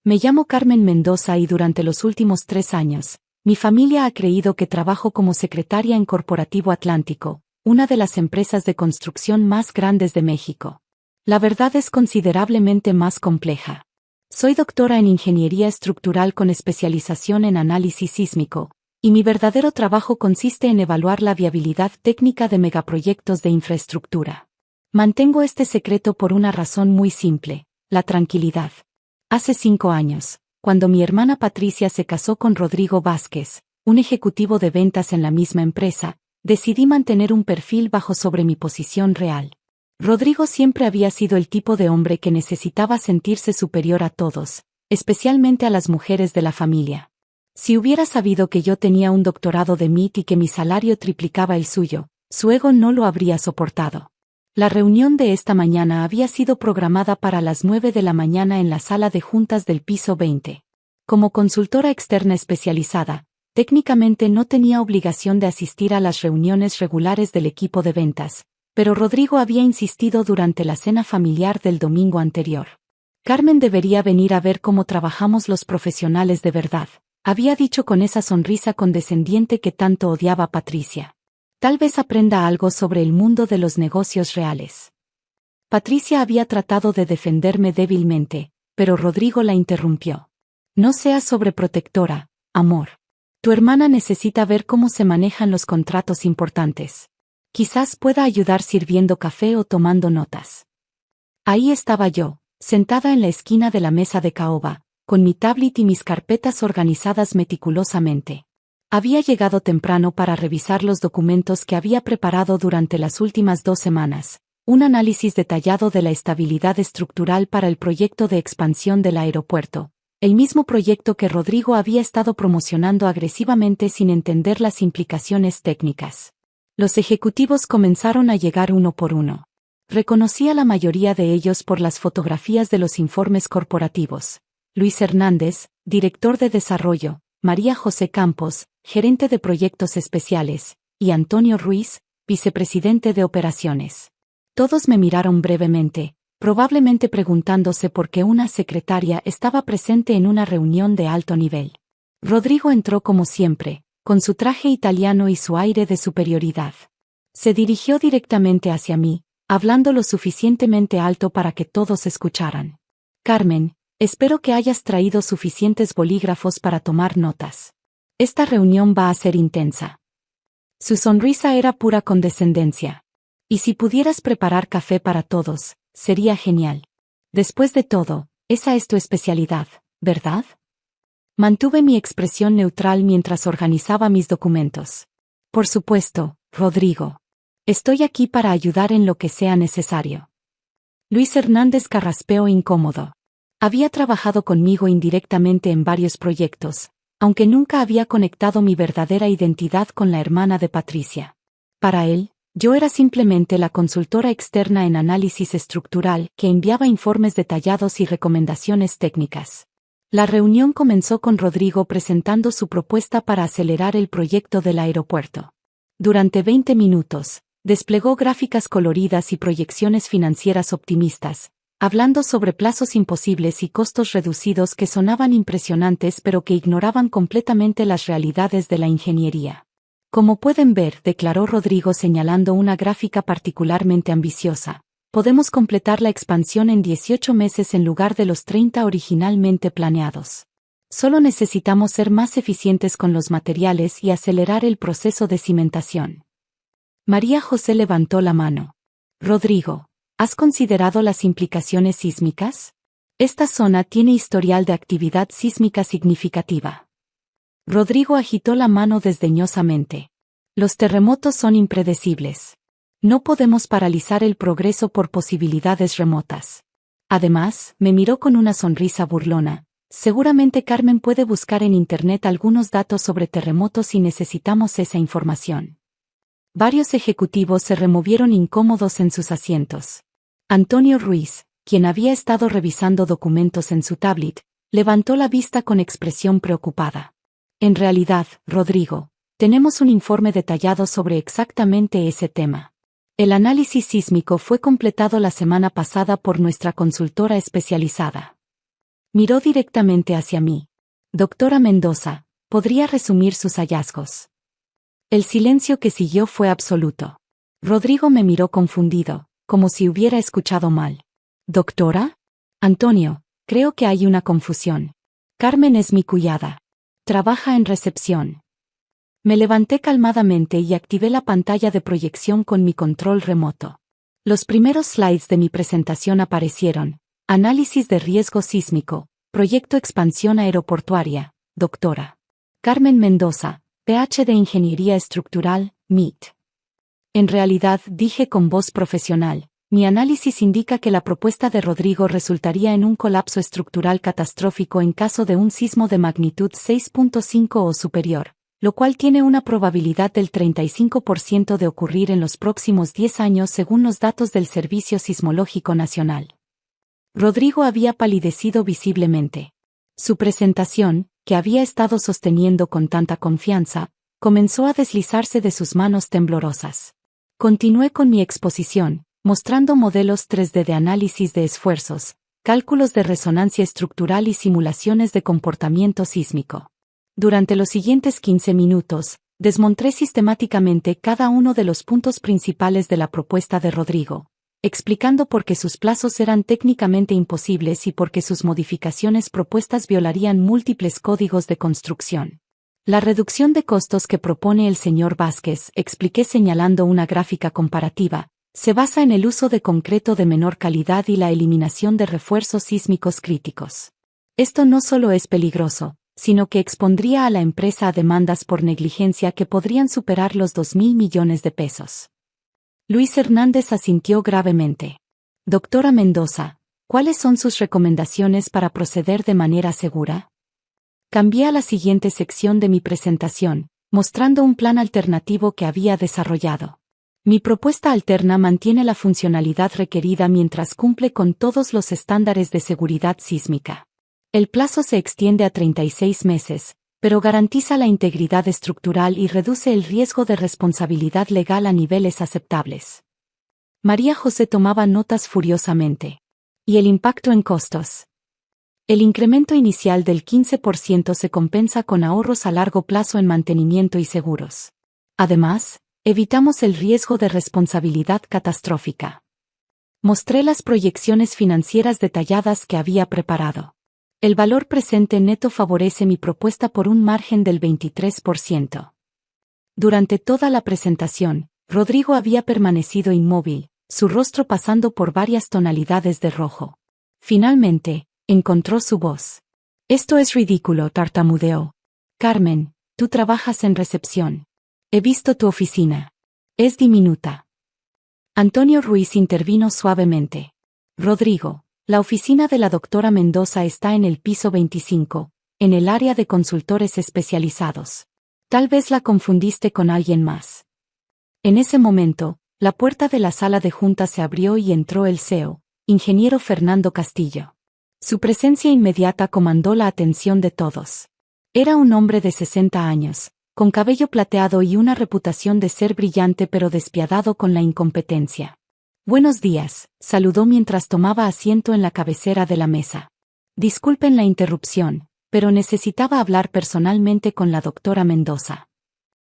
Me llamo Carmen Mendoza y durante los últimos 3 años, mi familia ha creído que trabajo como secretaria en Corporativo Atlántico, una de las empresas de construcción más grandes de México. La verdad es considerablemente más compleja. Soy doctora en Ingeniería Estructural con especialización en análisis sísmico, y mi verdadero trabajo consiste en evaluar la viabilidad técnica de megaproyectos de infraestructura. Mantengo este secreto por una razón muy simple: la tranquilidad. Hace 5 años, cuando mi hermana Patricia se casó con Rodrigo Vázquez, un ejecutivo de ventas en la misma empresa, decidí mantener un perfil bajo sobre mi posición real. Rodrigo siempre había sido el tipo de hombre que necesitaba sentirse superior a todos, especialmente a las mujeres de la familia. Si hubiera sabido que yo tenía un doctorado de MIT y que mi salario triplicaba el suyo, su ego no lo habría soportado. La reunión de esta mañana había sido programada para las 9 de la mañana en la sala de juntas del piso 20. Como consultora externa especializada, técnicamente no tenía obligación de asistir a las reuniones regulares del equipo de ventas, pero Rodrigo había insistido durante la cena familiar del domingo anterior. Carmen debería venir a ver cómo trabajamos los profesionales de verdad, había dicho con esa sonrisa condescendiente que tanto odiaba Patricia. Tal vez aprenda algo sobre el mundo de los negocios reales. Patricia había tratado de defenderme débilmente, pero Rodrigo la interrumpió. No seas sobreprotectora, amor. Tu hermana necesita ver cómo se manejan los contratos importantes. Quizás pueda ayudar sirviendo café o tomando notas. Ahí estaba yo, sentada en la esquina de la mesa de caoba, con mi tablet y mis carpetas organizadas meticulosamente. Había llegado temprano para revisar los documentos que había preparado durante las últimas 2 semanas, un análisis detallado de la estabilidad estructural para el proyecto de expansión del aeropuerto, el mismo proyecto que Rodrigo había estado promocionando agresivamente sin entender las implicaciones técnicas. Los ejecutivos comenzaron a llegar uno por uno. Reconocí a la mayoría de ellos por las fotografías de los informes corporativos. Luis Hernández, director de desarrollo, María José Campos, gerente de proyectos especiales, y Antonio Ruiz, vicepresidente de operaciones. Todos me miraron brevemente, probablemente preguntándose por qué una secretaria estaba presente en una reunión de alto nivel. Rodrigo entró como siempre, con su traje italiano y su aire de superioridad. Se dirigió directamente hacia mí, hablando lo suficientemente alto para que todos escucharan. Carmen, espero que hayas traído suficientes bolígrafos para tomar notas. Esta reunión va a ser intensa. Su sonrisa era pura condescendencia. Y si pudieras preparar café para todos, sería genial. Después de todo, esa es tu especialidad, ¿verdad? Mantuve mi expresión neutral mientras organizaba mis documentos. Por supuesto, Rodrigo. Estoy aquí para ayudar en lo que sea necesario. Luis Hernández carraspeó incómodo. Había trabajado conmigo indirectamente en varios proyectos, aunque nunca había conectado mi verdadera identidad con la hermana de Patricia. Para él, yo era simplemente la consultora externa en análisis estructural que enviaba informes detallados y recomendaciones técnicas. La reunión comenzó con Rodrigo presentando su propuesta para acelerar el proyecto del aeropuerto. Durante 20 minutos, desplegó gráficas coloridas y proyecciones financieras optimistas, hablando sobre plazos imposibles y costos reducidos que sonaban impresionantes pero que ignoraban completamente las realidades de la ingeniería. Como pueden ver, declaró Rodrigo señalando una gráfica particularmente ambiciosa, podemos completar la expansión en 18 meses en lugar de los 30 originalmente planeados. Solo necesitamos ser más eficientes con los materiales y acelerar el proceso de cimentación. María José levantó la mano. Rodrigo, ¿has considerado las implicaciones sísmicas? Esta zona tiene historial de actividad sísmica significativa. Rodrigo agitó la mano desdeñosamente. Los terremotos son impredecibles. No podemos paralizar el progreso por posibilidades remotas. Además, me miró con una sonrisa burlona. Seguramente Carmen puede buscar en Internet algunos datos sobre terremotos y necesitamos esa información. Varios ejecutivos se removieron incómodos en sus asientos. Antonio Ruiz, quien había estado revisando documentos en su tablet, levantó la vista con expresión preocupada. En realidad, Rodrigo, tenemos un informe detallado sobre exactamente ese tema. El análisis sísmico fue completado la semana pasada por nuestra consultora especializada. Miró directamente hacia mí. Doctora Mendoza, ¿podría resumir sus hallazgos? El silencio que siguió fue absoluto. Rodrigo me miró confundido, como si hubiera escuchado mal. ¿Doctora? Antonio, creo que hay una confusión. Carmen es mi cuñada. Trabaja en recepción. Me levanté calmadamente y activé la pantalla de proyección con mi control remoto. Los primeros slides de mi presentación aparecieron. Análisis de riesgo sísmico, proyecto expansión aeroportuaria, doctora Carmen Mendoza, PhD de Ingeniería Estructural, MIT. En realidad, dije con voz profesional, mi análisis indica que la propuesta de Rodrigo resultaría en un colapso estructural catastrófico en caso de un sismo de magnitud 6.5 o superior, lo cual tiene una probabilidad del 35% de ocurrir en los próximos 10 años según los datos del Servicio Sismológico Nacional. Rodrigo había palidecido visiblemente. Su presentación, que había estado sosteniendo con tanta confianza, comenzó a deslizarse de sus manos temblorosas. Continué con mi exposición, mostrando modelos 3D de análisis de esfuerzos, cálculos de resonancia estructural y simulaciones de comportamiento sísmico. Durante los siguientes 15 minutos, desmonté sistemáticamente cada uno de los puntos principales de la propuesta de Rodrigo, explicando por qué sus plazos eran técnicamente imposibles y por qué sus modificaciones propuestas violarían múltiples códigos de construcción. La reducción de costos que propone el señor Vázquez, expliqué señalando una gráfica comparativa, se basa en el uso de concreto de menor calidad y la eliminación de refuerzos sísmicos críticos. Esto no solo es peligroso, sino que expondría a la empresa a demandas por negligencia que podrían superar los 2.000 millones de pesos. Luis Hernández asintió gravemente. Doctora Mendoza, ¿cuáles son sus recomendaciones para proceder de manera segura? Cambié a la siguiente sección de mi presentación, mostrando un plan alternativo que había desarrollado. Mi propuesta alterna mantiene la funcionalidad requerida mientras cumple con todos los estándares de seguridad sísmica. El plazo se extiende a 36 meses, pero garantiza la integridad estructural y reduce el riesgo de responsabilidad legal a niveles aceptables. María José tomaba notas furiosamente. ¿Y el impacto en costos? El incremento inicial del 15% se compensa con ahorros a largo plazo en mantenimiento y seguros. Además, evitamos el riesgo de responsabilidad catastrófica. Mostré las proyecciones financieras detalladas que había preparado. El valor presente neto favorece mi propuesta por un margen del 23%. Durante toda la presentación, Rodrigo había permanecido inmóvil, su rostro pasando por varias tonalidades de rojo. Finalmente, encontró su voz. Esto es ridículo, tartamudeó. Carmen, tú trabajas en recepción. He visto tu oficina. Es diminuta. Antonio Ruiz intervino suavemente. Rodrigo, la oficina de la doctora Mendoza está en el piso 25, en el área de consultores especializados. Tal vez la confundiste con alguien más. En ese momento, la puerta de la sala de juntas se abrió y entró el CEO, ingeniero Fernando Castillo. Su presencia inmediata comandó la atención de todos. Era un hombre de 60 años, con cabello plateado y una reputación de ser brillante pero despiadado con la incompetencia. Buenos días, saludó mientras tomaba asiento en la cabecera de la mesa. Disculpen la interrupción, pero necesitaba hablar personalmente con la doctora Mendoza.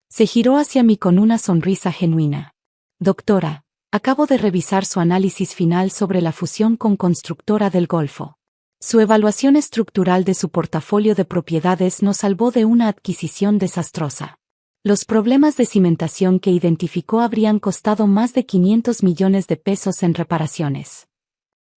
Se giró hacia mí con una sonrisa genuina. Doctora, acabo de revisar su análisis final sobre la fusión con Constructora del Golfo. Su evaluación estructural de su portafolio de propiedades nos salvó de una adquisición desastrosa. Los problemas de cimentación que identificó habrían costado más de 500 millones de pesos en reparaciones.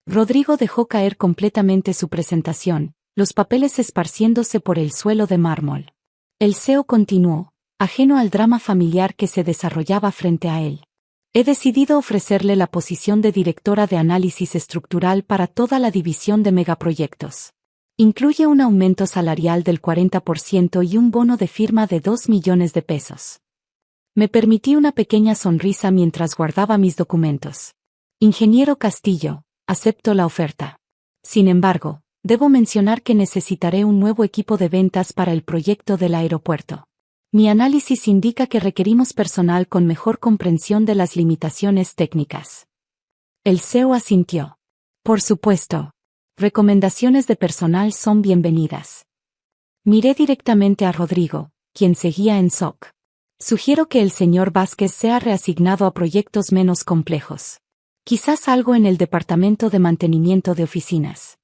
Rodrigo dejó caer completamente su presentación, los papeles esparciéndose por el suelo de mármol. El CEO continuó, ajeno al drama familiar que se desarrollaba frente a él. He decidido ofrecerle la posición de directora de análisis estructural para toda la división de megaproyectos. Incluye un aumento salarial del 40% y un bono de firma de 2 millones de pesos. Me permití una pequeña sonrisa mientras guardaba mis documentos. Ingeniero Castillo, acepto la oferta. Sin embargo, debo mencionar que necesitaré un nuevo equipo de ventas para el proyecto del aeropuerto. Mi análisis indica que requerimos personal con mejor comprensión de las limitaciones técnicas. El CEO asintió. Por supuesto. Recomendaciones de personal son bienvenidas. Miré directamente a Rodrigo, quien seguía en SOC. Sugiero que el señor Vázquez sea reasignado a proyectos menos complejos. Quizás algo en el departamento de mantenimiento de oficinas.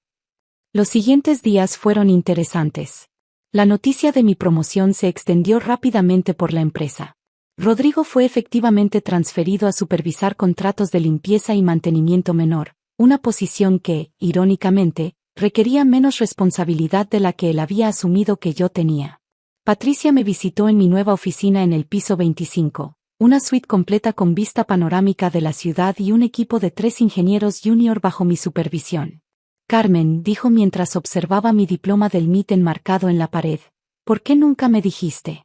Los siguientes días fueron interesantes. La noticia de mi promoción se extendió rápidamente por la empresa. Rodrigo fue efectivamente transferido a supervisar contratos de limpieza y mantenimiento menor, una posición que, irónicamente, requería menos responsabilidad de la que él había asumido que yo tenía. Patricia me visitó en mi nueva oficina en el piso 25, una suite completa con vista panorámica de la ciudad y un equipo de 3 ingenieros junior bajo mi supervisión. Carmen, dijo mientras observaba mi diploma del MIT enmarcado en la pared, ¿por qué nunca me dijiste?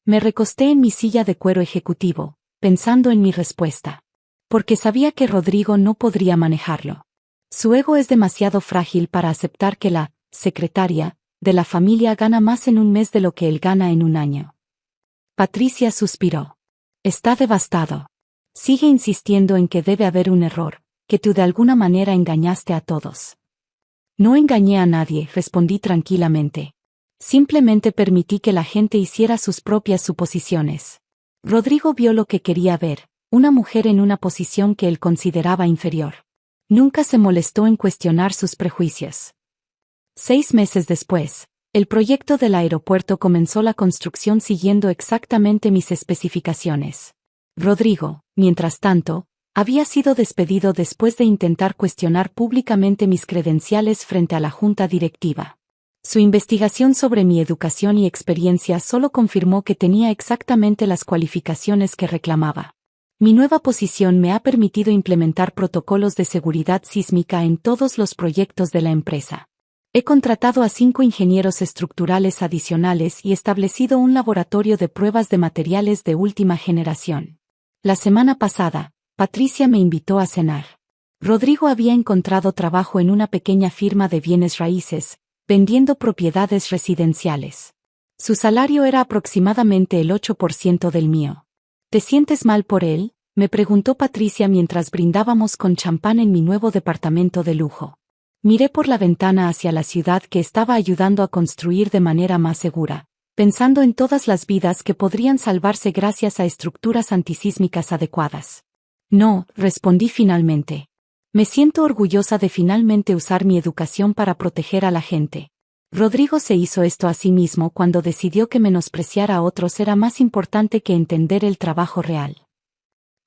Me recosté en mi silla de cuero ejecutivo, pensando en mi respuesta. Porque sabía que Rodrigo no podría manejarlo. Su ego es demasiado frágil para aceptar que la secretaria de la familia gana más en un mes de lo que él gana en un año. Patricia suspiró. Está devastado. Sigue insistiendo en que debe haber un error, que tú de alguna manera engañaste a todos. No engañé a nadie, respondí tranquilamente. Simplemente permití que la gente hiciera sus propias suposiciones. Rodrigo vio lo que quería ver, una mujer en una posición que él consideraba inferior. Nunca se molestó en cuestionar sus prejuicios. 6 meses después, el proyecto del aeropuerto comenzó la construcción siguiendo exactamente mis especificaciones. Rodrigo, mientras tanto, había sido despedido después de intentar cuestionar públicamente mis credenciales frente a la junta directiva. Su investigación sobre mi educación y experiencia solo confirmó que tenía exactamente las cualificaciones que reclamaba. Mi nueva posición me ha permitido implementar protocolos de seguridad sísmica en todos los proyectos de la empresa. He contratado a 5 ingenieros estructurales adicionales y establecido un laboratorio de pruebas de materiales de última generación. La semana pasada, Patricia me invitó a cenar. Rodrigo había encontrado trabajo en una pequeña firma de bienes raíces, vendiendo propiedades residenciales. Su salario era aproximadamente el 8% del mío. ¿Te sientes mal por él?, me preguntó Patricia mientras brindábamos con champán en mi nuevo departamento de lujo. Miré por la ventana hacia la ciudad que estaba ayudando a construir de manera más segura, pensando en todas las vidas que podrían salvarse gracias a estructuras antisísmicas adecuadas. No, respondí finalmente. Me siento orgullosa de finalmente usar mi educación para proteger a la gente. Rodrigo se hizo esto a sí mismo cuando decidió que menospreciar a otros era más importante que entender el trabajo real.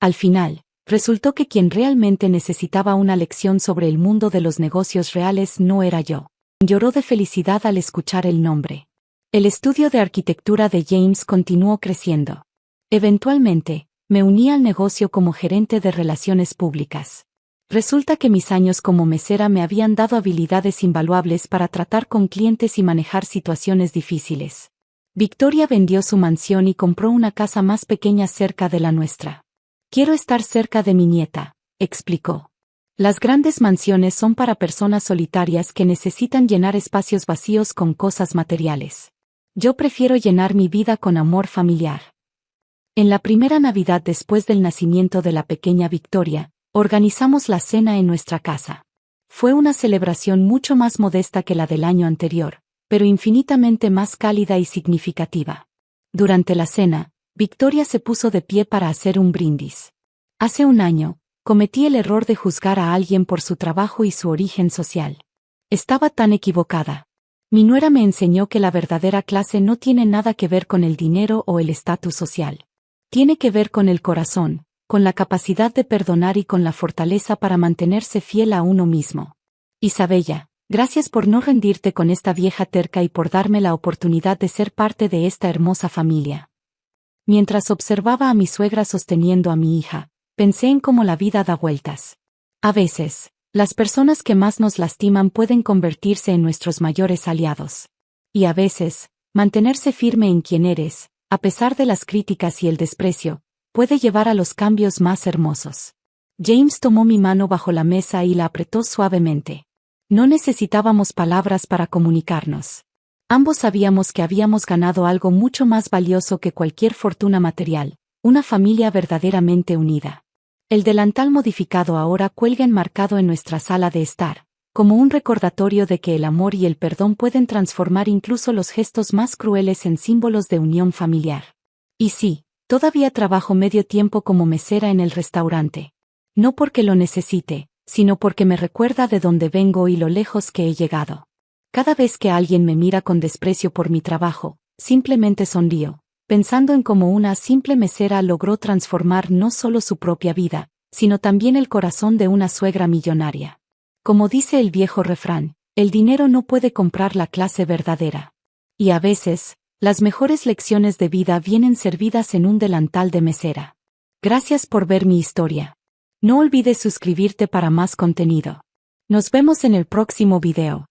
Al final, resultó que quien realmente necesitaba una lección sobre el mundo de los negocios reales no era yo. Lloró de felicidad al escuchar el nombre. El estudio de arquitectura de James continuó creciendo. Eventualmente, me uní al negocio como gerente de relaciones públicas. Resulta que mis años como mesera me habían dado habilidades invaluables para tratar con clientes y manejar situaciones difíciles. Victoria vendió su mansión y compró una casa más pequeña cerca de la nuestra. Quiero estar cerca de mi nieta, explicó. Las grandes mansiones son para personas solitarias que necesitan llenar espacios vacíos con cosas materiales. Yo prefiero llenar mi vida con amor familiar. En la primera Navidad después del nacimiento de la pequeña Victoria, organizamos la cena en nuestra casa. Fue una celebración mucho más modesta que la del año anterior, pero infinitamente más cálida y significativa. Durante la cena, Victoria se puso de pie para hacer un brindis. Hace un año, cometí el error de juzgar a alguien por su trabajo y su origen social. Estaba tan equivocada. Mi nuera me enseñó que la verdadera clase no tiene nada que ver con el dinero o el estatus social. Tiene que ver con el corazón, con la capacidad de perdonar y con la fortaleza para mantenerse fiel a uno mismo. Isabella, gracias por no rendirte con esta vieja terca y por darme la oportunidad de ser parte de esta hermosa familia. Mientras observaba a mi suegra sosteniendo a mi hija, pensé en cómo la vida da vueltas. A veces, las personas que más nos lastiman pueden convertirse en nuestros mayores aliados. Y a veces, mantenerse firme en quien eres, a pesar de las críticas y el desprecio, puede llevar a los cambios más hermosos. James tomó mi mano bajo la mesa y la apretó suavemente. No necesitábamos palabras para comunicarnos. Ambos sabíamos que habíamos ganado algo mucho más valioso que cualquier fortuna material, una familia verdaderamente unida. El delantal modificado ahora cuelga enmarcado en nuestra sala de estar, como un recordatorio de que el amor y el perdón pueden transformar incluso los gestos más crueles en símbolos de unión familiar. Y sí, todavía trabajo medio tiempo como mesera en el restaurante. No porque lo necesite, sino porque me recuerda de dónde vengo y lo lejos que he llegado. Cada vez que alguien me mira con desprecio por mi trabajo, simplemente sonrío, pensando en cómo una simple mesera logró transformar no solo su propia vida, sino también el corazón de una suegra millonaria. Como dice el viejo refrán, el dinero no puede comprar la clase verdadera. Y a veces, las mejores lecciones de vida vienen servidas en un delantal de mesera. Gracias por ver mi historia. No olvides suscribirte para más contenido. Nos vemos en el próximo video.